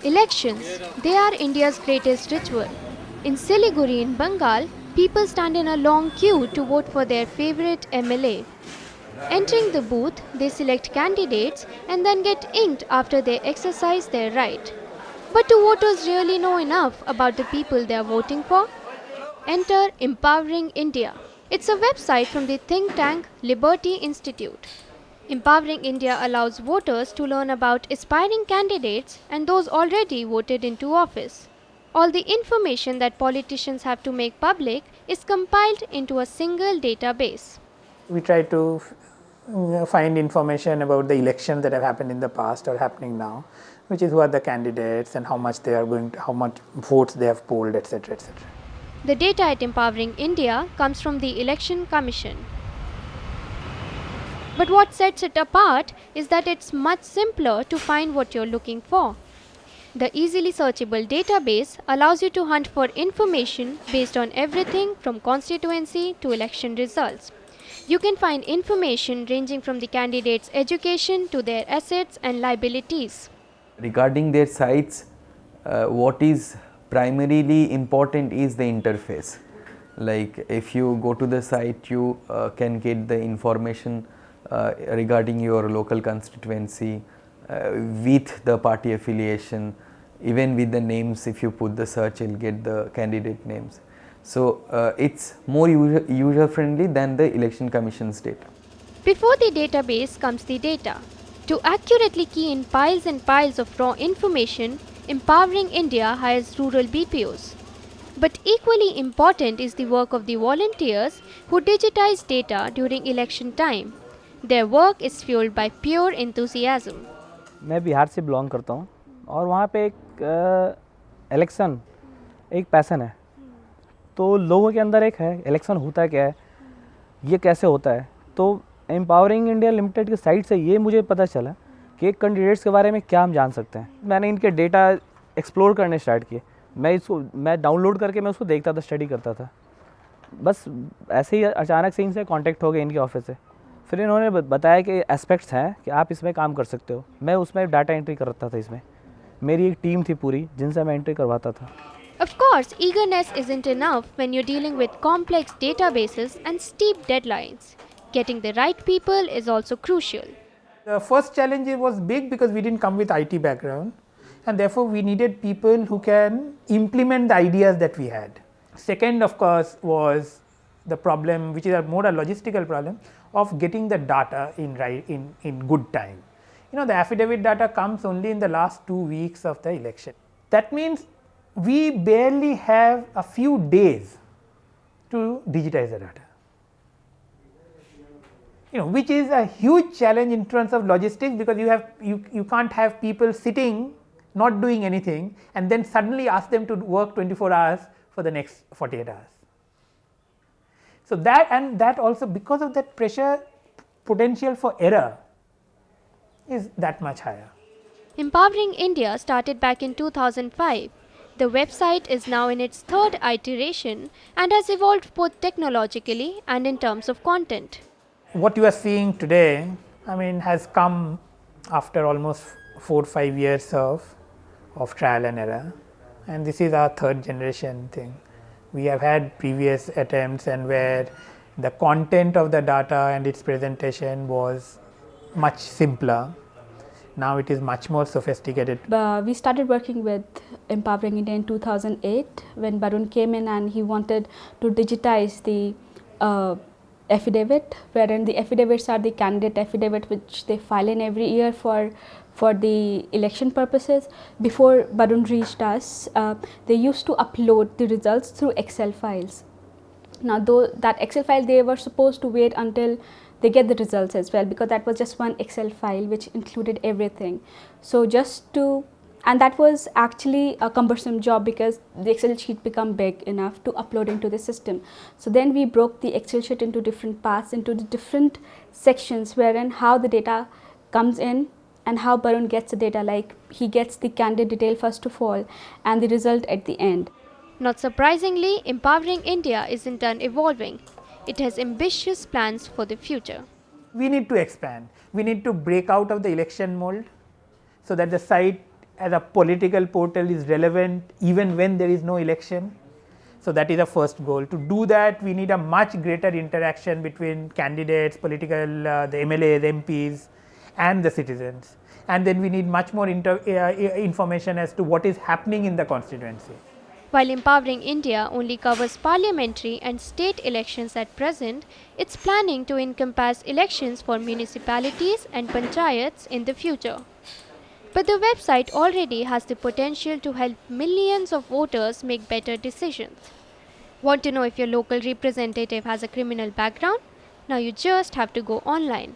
Elections, they are India's greatest ritual. In Siliguri in Bengal, people stand in a long queue to vote for their favorite MLA. Entering the booth, they select candidates and then get inked after they exercise their right. But do voters really know enough about the people they are voting for? Enter Empowering India. It's a website from the think tank Liberty Institute. Empowering India allows voters to learn about aspiring candidates and those already voted into office. All the information that politicians have to make public is compiled into a single database. We try to find information about the elections that have happened in the past or happening now, which is who are the candidates and how much they are going to, how much votes they have polled, etc., etc. The data at Empowering India comes from the Election Commission. But what sets it apart is that it's much simpler to find what you're looking for. The easily searchable database allows you to hunt for information based on everything from constituency to election results. You can find information ranging from the candidate's education to their assets and liabilities. Regarding their sites, what is primarily important is the interface. Like if you go to the site, you can get the information regarding your local constituency with the party affiliation, even with the names. If you put the search, you'll get the candidate names. So it's more user friendly than the Election Commission's data. Before the database comes the data. To accurately key in piles and piles of raw information, Empowering India hires rural BPOs. But equally important is the work of the volunteers who digitize data during election time. Their work is fueled by pure enthusiasm. मैं बिहार से belong करता हूँ और वहाँ पे एक election एक passion है, तो लोगों के अंदर एक है इलेक्शन होता क्या है, ये कैसे होता है. तो एम्पावरिंग इंडिया लिमिटेड की साइट से ये मुझे पता चला कि एक कैंडिडेट्स के बारे में क्या हम जान सकते हैं. मैंने इनके डेटा एक्सप्लोर करने स्टार्ट किए. मैं डाउनलोड करके मैं उसको देखता था, स्टडी करता था. बस ऐसे ही अचानक से इनसे कांटेक्ट हो गए इनके ऑफिस से. फिर इन्होंने बताया कि एस्पेक्ट्स हैं कि आप इसमें काम कर सकते हो. मैं उसमें डाटा एंट्री करता था. इसमें मेरी एक टीम थी पूरी जिनसे मैं एंट्री करवाता था. Of course, eagerness isn't enough when you're dealing with complex databases and steep deadlines. Getting the right people is also crucial. The first challenge was big because we didn't come with IT background, and therefore we needed people who can implement the ideas that we had. Second, of course, was the problem, which is more a logistical problem, of getting the data in good time. You know, the affidavit data comes only in the last 2 weeks of the election. That means we barely have a few days to digitize the data. You know, which is a huge challenge in terms of logistics, because you can't have people sitting not doing anything and then suddenly ask them to work 24 hours for the next 48 hours. So that also, because of that pressure, potential for error is that much higher. Empowering India started back in 2005. The website is now in its third iteration and has evolved both technologically and in terms of content. What you are seeing today, I mean, has come after almost 4-5 years of trial and error, and this is our third generation thing. We have had previous attempts and where the content of the data and its presentation was much simpler. Now it is much more sophisticated. We started working with Empowering India in 2008 when Barun came in and he wanted to digitize the affidavit, wherein the affidavits are the candidate affidavit which they file in every year for the election purposes. Before Barun reached us, they used to upload the results through Excel files. Now, though that Excel file, they were supposed to wait until they get the results as well, because that was just one Excel file which included everything. So and that was actually a cumbersome job because the Excel sheet became big enough to upload into the system. So then we broke the Excel sheet into different parts, into the different sections, wherein how the data comes in and how Barun gets the data, like he gets the candidate detail first of all and the result at the end. Not surprisingly, Empowering India isn't done evolving. It has ambitious plans for the future. We need to expand. We need to break out of the election mold so that the site as a political portal is relevant even when there is no election. So that is the first goal. To do that, we need a much greater interaction between candidates, political, the MLAs, MPs, and the citizens. And then we need much more information as to what is happening in the constituency. While Empowering India only covers parliamentary and state elections at present, it's planning to encompass elections for municipalities and panchayats in the future. But the website already has the potential to help millions of voters make better decisions. Want to know if your local representative has a criminal background? Now you just have to go online.